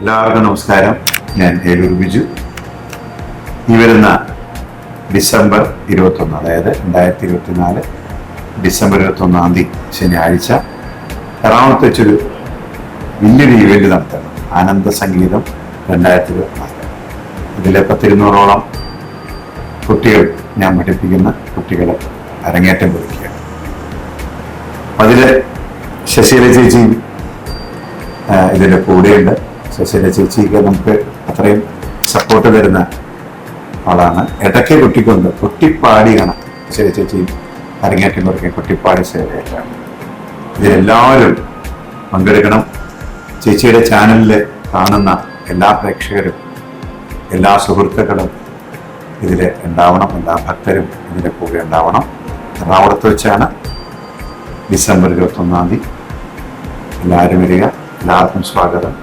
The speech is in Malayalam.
എല്ലാവർക്കും നമസ്കാരം. ഞാൻ ഏലൂർ ബിജു. ഈ വരുന്ന ഡിസംബർ 21, അതായത് 2024 ഡിസംബർ 21 ശനിയാഴ്ച എറണാകുളത്ത് വെച്ചൊരു വലിയൊരു ഇവന്റ് നടത്തണം. ആനന്ദ സംഗീതം 2024. ഇതിലെ 200-ഓളം കുട്ടികൾ, ഞാൻ പഠിപ്പിക്കുന്ന കുട്ടികളെ അരങ്ങേറ്റം കുറിക്കുകയാണ്. അതില് ശശികല ചേച്ചി ഇതിൻ്റെ കൂടെയുണ്ട്. ശശികല ചേച്ചിക്ക് നമുക്ക് അത്രയും സപ്പോർട്ട് തരുന്ന ആളാണ്. ഇടയ്ക്ക് കുട്ടിക്കൊണ്ട് കുട്ടിപ്പാടിയാണ് ശശികല ചേച്ചി അരങ്ങേറ്റം കുറിക്കുക. കുട്ടിപ്പാടി സേവയാണ്. ഇതിലെല്ലാവരും പങ്കെടുക്കണം. ചേച്ചിയുടെ ചാനലിൽ കാണുന്ന എല്ലാ പ്രേക്ഷകരും, എല്ലാ സുഹൃത്തുക്കളും ഇതിൽ ഉണ്ടാവണം. എല്ലാ ഭക്തരും ഇതിൻ്റെ കൂടെ ഉണ്ടാവണം. എറണാകുളത്ത് വെച്ചാണ് ഡിസംബർ 21. എല്ലാവരും വരിക. എല്ലാവർക്കും സ്വാഗതം.